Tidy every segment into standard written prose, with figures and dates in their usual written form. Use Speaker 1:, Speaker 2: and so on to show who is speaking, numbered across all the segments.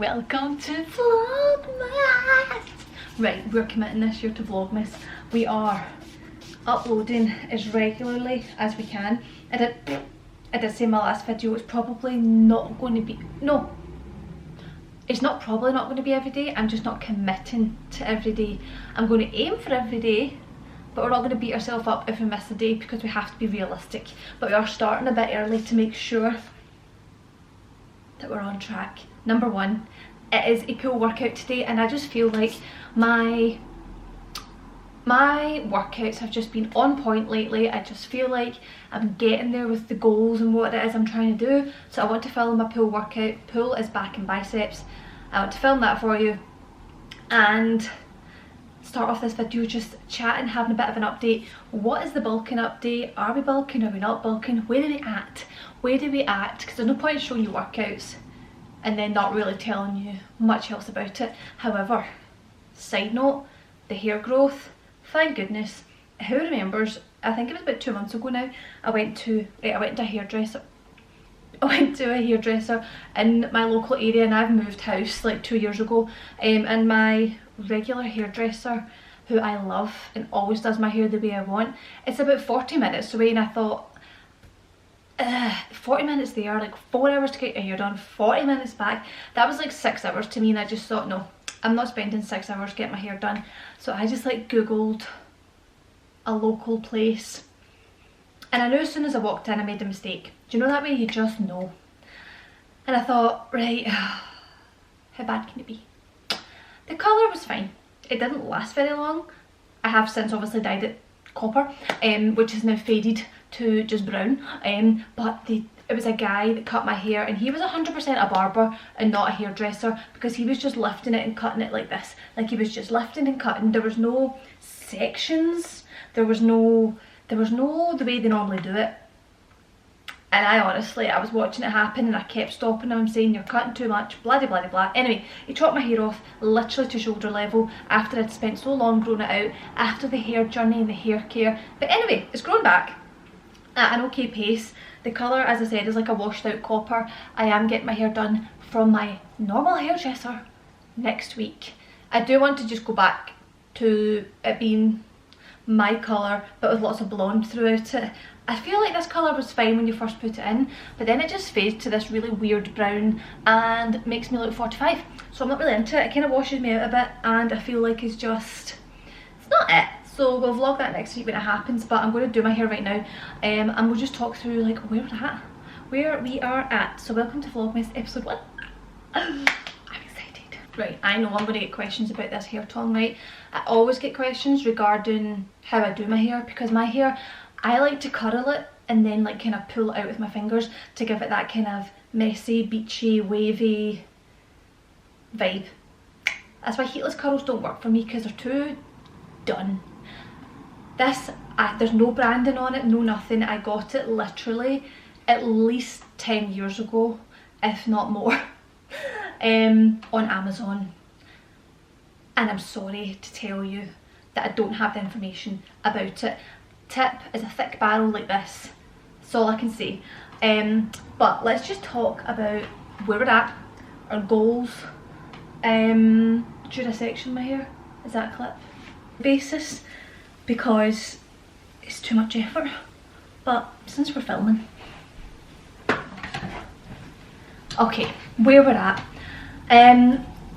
Speaker 1: welcome to Vlogmas. Right, we're committing this year to Vlogmas. We are uploading as regularly as we can. I did say in my last video it's probably not going to be, no, it's not probably not going to be every day. I'm just not committing to every day. I'm going to aim for every day, but we're not going to beat ourselves up if we miss a day because we have to be realistic. But we are starting a bit early to make sure that we're on track. Number one, it is a pool workout today, and I just feel like my workouts have just been on point lately. I just feel like I'm getting there with the goals and what it is I'm trying to do. So I want to film my pool workout. Pool is back in biceps. I want to film that for you and start off this video just chatting, having a bit of an update. What is the bulking update? Are we bulking? Are we not bulking? Where are we at? Where do we at? Because there's no point in showing you workouts and then not really telling you much else about it. However, side note, the hair growth, thank goodness. Who remembers, I think it was about 2 months ago now, I went to a hairdresser. I went to a hairdresser in my local area, and I've moved house like 2 years ago, and my regular hairdresser, who I love and always does my hair the way I want, it's about 40 minutes away, and I thought, 40 minutes there, like 4 hours to get your hair done, 40 minutes back, that was like 6 hours to me, and I just thought, no, I'm not spending 6 hours to get my hair done. So I just like googled a local place, and I knew as soon as I walked in I made a mistake. Do you know that way you just know? And I thought, right, how bad can it be? The colour was fine, it didn't last very long. I have since obviously dyed it copper, which is now faded to just brown, but it was a guy that cut my hair, and he was 100% a barber and not a hairdresser, because he was just lifting it and cutting it like this. Like, he was just lifting and cutting. There was no sections, there was no the way they normally do it. And I was watching it happen, and I kept stopping him saying, you're cutting too much, blah blah blah. Anyway, he chopped my hair off literally to shoulder level after I'd spent so long growing it out, after the hair journey and the hair care. But anyway, it's grown back at an okay pace. The colour, as I said, is like a washed out copper. I am getting my hair done from my normal hairdresser next week. I do want to just go back to it being my colour, but with lots of blonde throughout it. I feel like this colour was fine when you first put it in, but then it just fades to this really weird brown and makes me look 45. So I'm not really into it. It kind of washes me out a bit, and I feel like it's not it. So we'll vlog that next week when it happens, but I'm going to do my hair right now, and we'll just talk through like where we are at. So welcome to Vlogmas episode 1. I'm excited. Right, I know I'm going to get questions about this hair tone, right? I always get questions regarding how I do my hair, because my hair, I like to curl it and then like kind of pull it out with my fingers to give it that kind of messy, beachy, wavy vibe. That's why heatless curls don't work for me, because they're too done. This, there's no branding on it, no nothing. I got it literally at least 10 years ago, if not more, on Amazon. And I'm sorry to tell you that I don't have the information about it. Tip is a thick barrel like this. That's all I can say. But let's just talk about where we're at, our goals. Should I section my hair? Is that a clip? Basis, because it's too much effort, but since we're filming, okay, where we're at,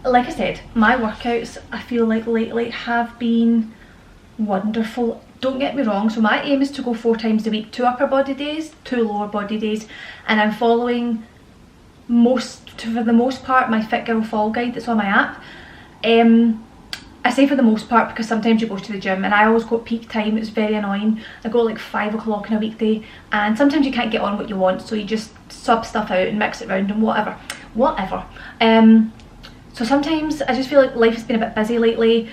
Speaker 1: like I said, my workouts I feel like lately have been wonderful. Don't get me wrong, so my aim is to go 4 times a week, 2 upper body days, 2 lower body days, and I'm following for the most part my Fit Girl Fall Guide that's on my app. I say for the most part because sometimes you go to the gym and I always go at peak time. It's very annoying. I go like 5 o'clock on a weekday, and sometimes you can't get on what you want, so you just sub stuff out and mix it around and whatever. So sometimes I just feel like life has been a bit busy lately,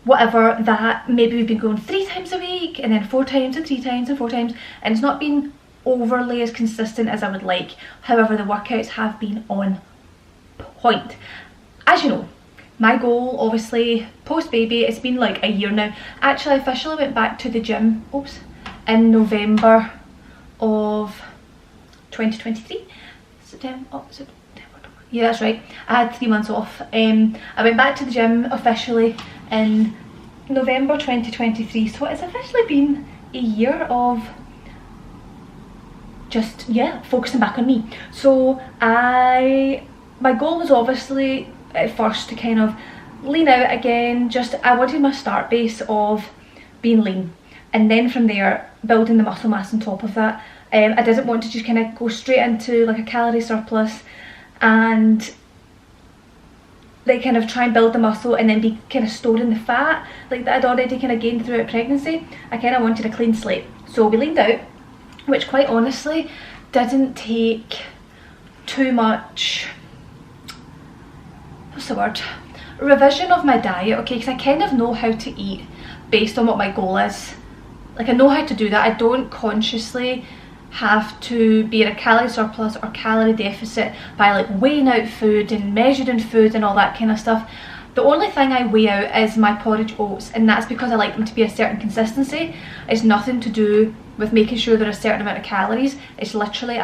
Speaker 1: whatever, that maybe we've been going 3 times a week and then 4 times and 3 times and 4 times, and it's not been overly as consistent as I would like. However, the workouts have been on point. As you know, my goal, obviously, post-baby, it's been like a year now. Actually, I officially went back to the gym, in November of 2023. September, Yeah, that's right. I had 3 months off. I went back to the gym officially in November 2023, so it's officially been a year of just, yeah, focusing back on me. So my goal was obviously at first to kind of lean out again. Just, I wanted my start base of being lean, and then from there building the muscle mass on top of that. I didn't want to just kind of go straight into like a calorie surplus and like kind of try and build the muscle and then be kind of storing the fat like that I'd already kind of gained throughout pregnancy. I kind of wanted a clean slate, so we leaned out, which quite honestly didn't take too much, what's the word, revision of my diet, okay, because I kind of know how to eat based on what my goal is. Like, I know how to do that. I don't consciously have to be in a calorie surplus or calorie deficit by like weighing out food and measuring food and all that kind of stuff. The only thing I weigh out is my porridge oats, and that's because I like them to be a certain consistency. It's nothing to do with making sure they're a certain amount of calories. It's literally,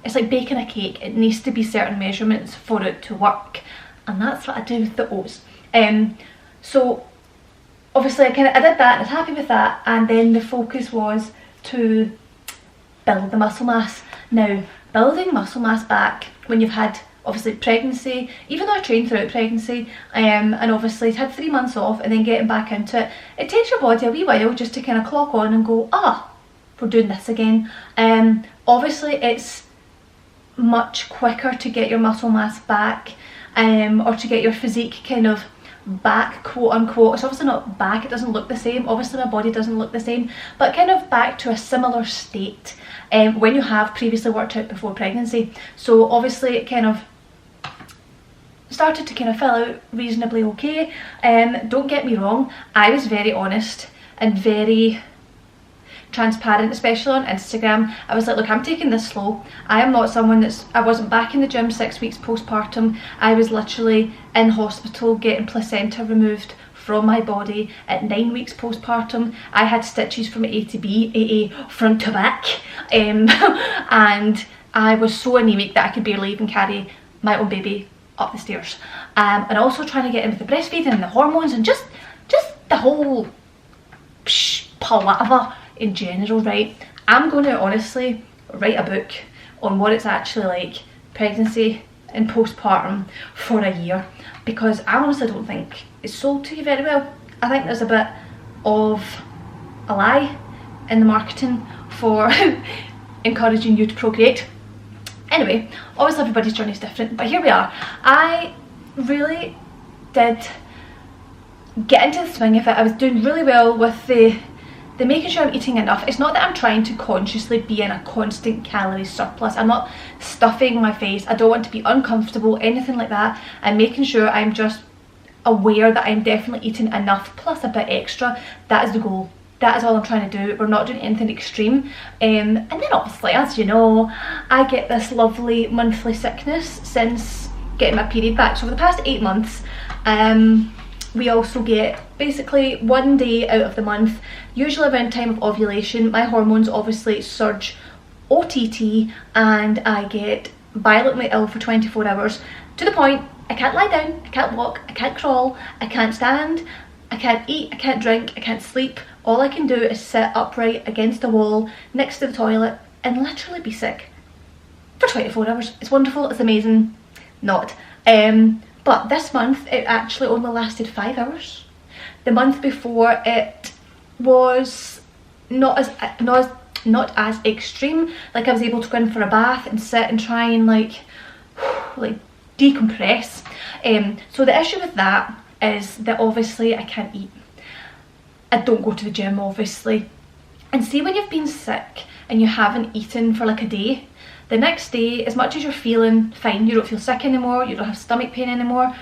Speaker 1: it's like baking a cake. It needs to be certain measurements for it to work, and that's what I do with the oats. So obviously I did that and I was happy with that, and then the focus was to build the muscle mass. Now, building muscle mass back when you've had obviously pregnancy, even though I trained throughout pregnancy, and obviously had 3 months off and then getting back into it, it takes your body a wee while just to kind of clock on and go, we're doing this again. Obviously it's much quicker to get your muscle mass back, or to get your physique kind of back, quote unquote. It's obviously not back, it doesn't look the same, obviously my body doesn't look the same, but kind of back to a similar state when you have previously worked out before pregnancy. So obviously it kind of started to kind of fill out reasonably okay. Don't get me wrong, I was very honest and very transparent, especially on Instagram. I was like, look, I'm taking this slow. I am not someone I wasn't back in the gym 6 weeks postpartum. I was literally in hospital getting placenta removed from my body at 9 weeks postpartum. I had stitches from A to B, aka front to back, and I was so anemic that I could barely even carry my own baby up the stairs, and also trying to get in with the breastfeeding and the hormones and just the whole palaver in general, right? I'm going to honestly write a book on what it's actually like, pregnancy and postpartum, for a year, because I honestly don't think it's sold to you very well. I think there's a bit of a lie in the marketing for encouraging you to procreate. Anyway, obviously everybody's journey is different, but here we are. I really did get into the swing of it. I was doing really well with the making sure I'm eating enough. It's not that I'm trying to consciously be in a constant calorie surplus. I'm not stuffing my face. I don't want to be uncomfortable, anything like that. I'm making sure I'm just aware that I'm definitely eating enough plus a bit extra. That is the goal. That is all I'm trying to do. We're not doing anything extreme. And then obviously, as you know, I get this lovely monthly sickness since getting my period back. So for the past 8 months, we also get basically 1 day out of the month, usually around time of ovulation. My hormones obviously surge OTT, and I get violently ill for 24 hours, to the point I can't lie down, I can't walk, I can't crawl, I can't stand, I can't eat, I can't drink, I can't sleep. All I can do is sit upright against a wall next to the toilet and literally be sick for 24 hours. It's wonderful, it's amazing. Not. But this month it actually only lasted 5 hours. The month before it was not as extreme. Like, I was able to go in for a bath and sit and try and like decompress. So the issue with that is that obviously I can't eat. I don't go to the gym obviously. And see, when you've been sick and you haven't eaten for like a day, the next day, as much as you're feeling fine, you don't feel sick anymore, you don't have stomach pain anymore,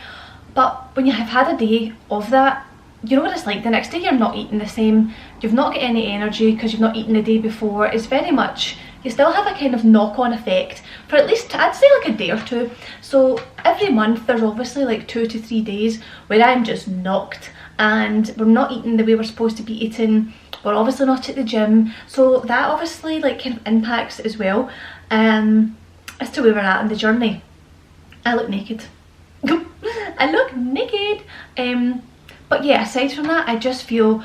Speaker 1: but when you have had a day of that, you know what it's like. The next day you're not eating the same, you've not got any energy because you've not eaten the day before. It's very much, you still have a kind of knock-on effect for at least, I'd say, like a day or two. So every month there's obviously like 2 to 3 days where I'm just knocked and we're not eating the way we're supposed to be eating. We're obviously not at the gym, so that obviously like kind of impacts as well as to where we're at in the journey. I look naked. I look naked. But yeah, aside from that, I just feel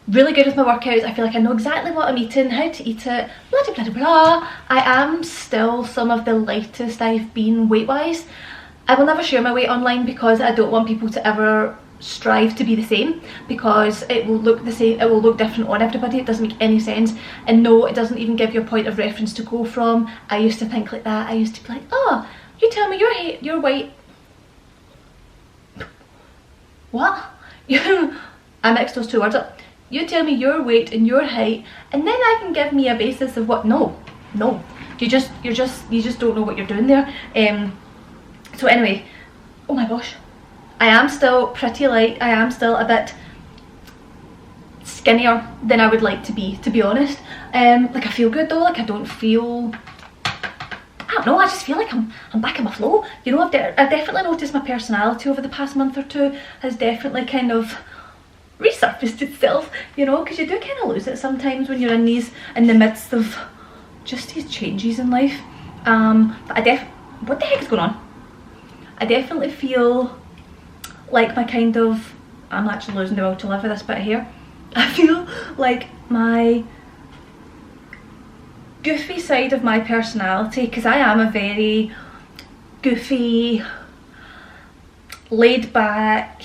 Speaker 1: really good with my workouts. I feel like I know exactly what I'm eating, how to eat it, blah blah blah blah. I am still some of the lightest I've been weight wise. I will never share my weight online because I don't want people to ever strive to be the same, because it will look the same, it will look different on everybody. It doesn't make any sense, and no, it doesn't even give you a point of reference to go from. I used to think like that. I used to be like, oh, you tell me your weight. What? I mixed those two words up. You tell me your weight and your height, and then I can give me a basis of what. No, you just don't know what you're doing there. So anyway, oh my gosh, I am still pretty light. I am still a bit skinnier than I would like to be honest. Like I feel good though. Like I don't feel, I don't know, I just feel like I'm back in my flow. You know, I've definitely noticed my personality over the past month or two has definitely kind of resurfaced itself, you know, because you do kind of lose it sometimes when you're in the midst of just these changes in life. But what the heck is going on? I definitely feel like my kind of, I'm actually losing the will to live with this bit here. I feel like my goofy side of my personality, because I am a very goofy, laid back,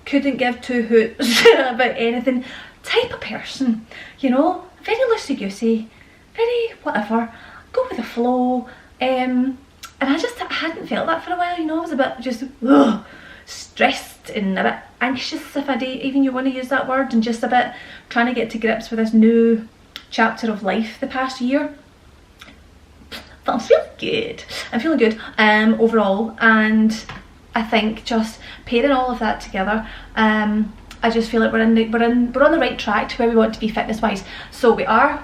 Speaker 1: couldn't give two hoots about anything type of person, you know, very loosey-goosey, very whatever, go with the flow, and I hadn't felt that for a while, you know. I was a bit just stressed and a bit anxious, if even you want to use that word, and just a bit trying to get to grips with this new chapter of life the past year. But I'm feeling good. I'm feeling good overall, and I think just pairing all of that together, I just feel like we're on the right track to where we want to be fitness wise. So we are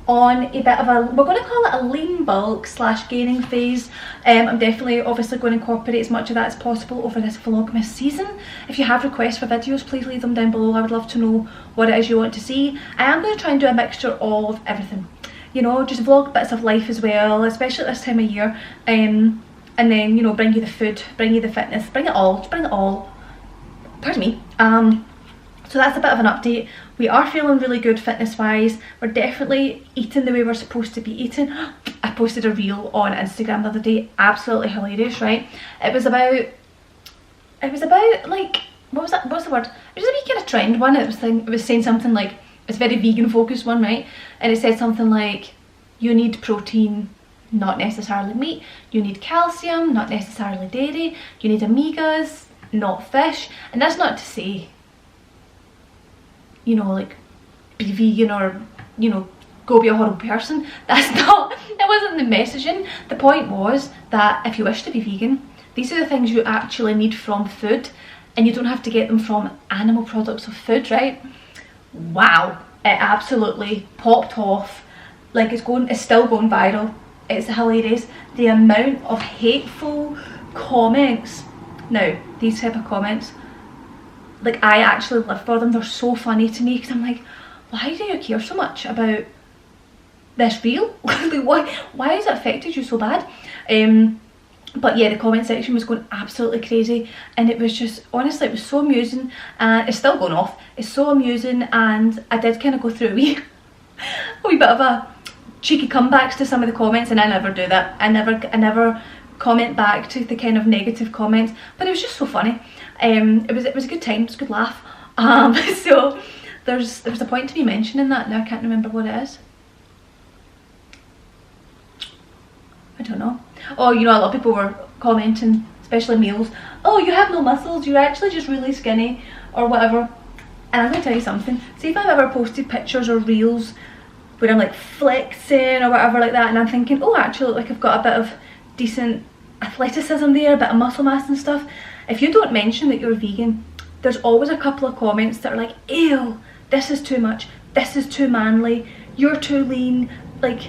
Speaker 1: on a bit of a, we're going to call it a lean bulk / gaining phase. I'm definitely obviously going to incorporate as much of that as possible over this Vlogmas season. If you have requests for videos, please leave them down below. I would love to know what it is you want to see. I am going to try and do a mixture of everything, you know, just vlog bits of life as well, especially at this time of year, and then, you know, bring you the food, bring you the fitness, bring it all, pardon me. So that's a bit of an update. We are feeling really good fitness wise. We're definitely eating the way we're supposed to be eating. I posted a reel on Instagram the other day, absolutely hilarious, right? It was about like, what's the word? It was a wee kind of trend one. It was saying something like, it's a very vegan focused one, right? And it said something like, you need protein, not necessarily meat. You need calcium, not necessarily dairy. You need omegas, not fish. And that's not to say, you know, like, be vegan or, you know, go be a horrible person. That's not, that wasn't the messaging. The point was that if you wish to be vegan, these are the things you actually need from food, and you don't have to get them from animal products of food, right? Wow, it absolutely popped off. Like, it's still going viral. It's hilarious. The amount of hateful comments. Now, these type of comments, like, I actually live for them. They're so funny to me, because I'm like, why do you care so much about this reel? Like, why has it affected you so bad? But yeah, the comment section was going absolutely crazy, and it was just, honestly, it was so amusing, and it's still going off. It's so amusing, and I did kind of go through a wee bit of a cheeky comebacks to some of the comments, and I never do that. I never comment back to the kind of negative comments, but it was just so funny. It was a good time, it was a good laugh. So there's a point to be mentioning that. Now I can't remember what it is. I don't know. Oh, you know, a lot of people were commenting, especially males, oh, you have no muscles, you're actually just really skinny, or whatever. And I'm going to tell you something. See, if I've ever posted pictures or reels where I'm like flexing or whatever like that, and I'm thinking, oh, actually, like, I've got a bit of decent athleticism there, a bit of muscle mass and stuff. If you don't mention that you're vegan, there's always a couple of comments that are like, ew, this is too much, this is too manly, you're too lean, like,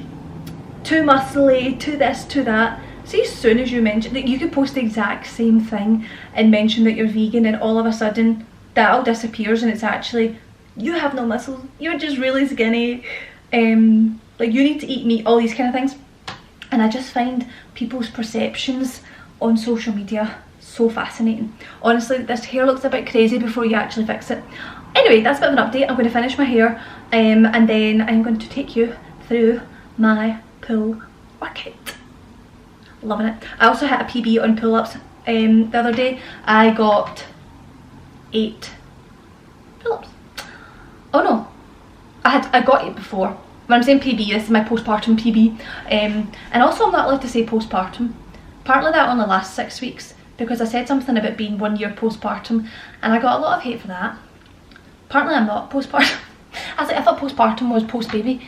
Speaker 1: too muscly, too this, too that. See, as soon as you mention that, you could post the exact same thing and mention that you're vegan, and all of a sudden that all disappears, and it's actually, you have no muscles, you're just really skinny, like, you need to eat meat, all these kind of things. And I just find people's perceptions on social media. So fascinating. Honestly, this hair looks a bit crazy before you actually fix it. Anyway, that's a bit of an update. I'm going to finish my hair and then I'm going to take you through my pull workout. Loving it. I also hit a PB on pull-ups the other day. I got 8 pull-ups. Oh no, I got 8 before. When I'm saying PB, this is my postpartum PB. And also I'm not allowed to say postpartum. Partly that only lasts 6 weeks because I said something about being 1 year postpartum and I got a lot of hate for that. Apparently I'm not postpartum. I thought postpartum was post-baby.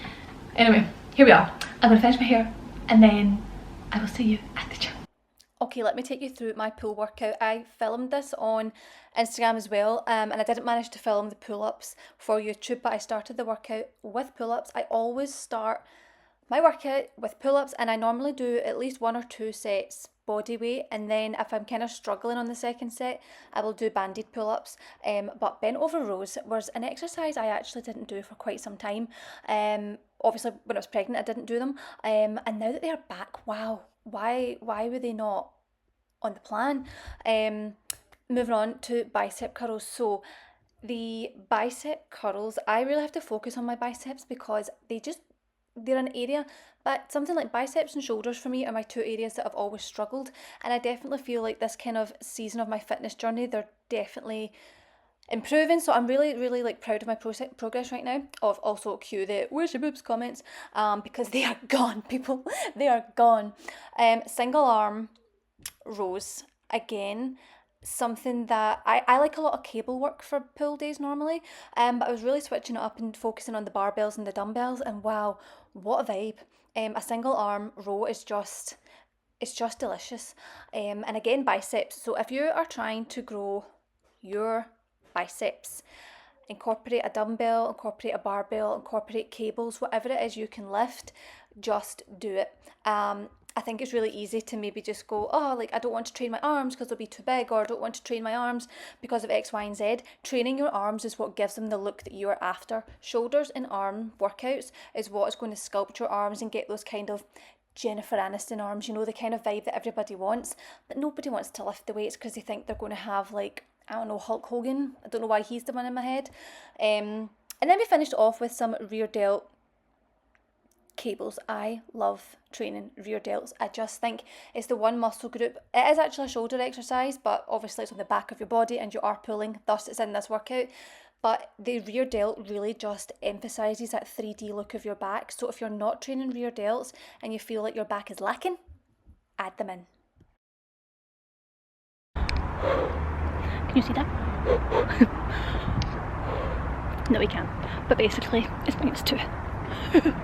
Speaker 1: Anyway, here we are. I'm going to finish my hair and then I will see you at the gym. Okay, let me take you through my pull workout. I filmed this on Instagram as well, and I didn't manage to film the pull-ups for YouTube, but I started the workout with pull-ups. I always start my workout with pull-ups, and I normally do at least 1 or 2 sets body weight, and then if I'm kind of struggling on the second set, I will do banded pull-ups. But bent over rows was an exercise I actually didn't do for quite some time. Obviously when I was pregnant I didn't do them, and now that they are back, wow, why were they not on the plan? Moving on to bicep curls. So the bicep curls, I really have to focus on my biceps because they're an area, but something like biceps and shoulders for me are my 2 areas that I've always struggled, and I definitely feel like this kind of season of my fitness journey, they're definitely improving. So I'm really like proud of my progress right now. Of also cue the where's your boobs comments, because they are gone, people. They are gone. Single arm rows, again, something that I like a lot of cable work for pull days normally, but I was really switching it up and focusing on the barbells and the dumbbells, and wow, what a vibe. A single arm row is just, it's just delicious. And again, biceps. So if you are trying to grow your biceps, incorporate a dumbbell, incorporate a barbell, incorporate cables, whatever it is you can lift, just do it. I think it's really easy to maybe just go, oh, like I don't want to train my arms because they'll be too big, or I don't want to train my arms because of X, Y, and Z. Training your arms is what gives them the look that you are after. Shoulders and arm workouts is what is going to sculpt your arms and get those kind of Jennifer Aniston arms, you know, the kind of vibe that everybody wants. But nobody wants to lift the weights because they think they're going to have, like, I don't know, Hulk Hogan. I don't know why he's the one in my head. And then we finished off with some rear delt cables. I love training rear delts. I just think it's the one muscle group. It is actually a shoulder exercise, but obviously it's on the back of your body and you are pulling, thus it's in this workout. But the rear delt really just emphasises that 3D look of your back. So if you're not training rear delts and you feel like your back is lacking, add them in. Can you see that? No, we can't. But basically, it's -2.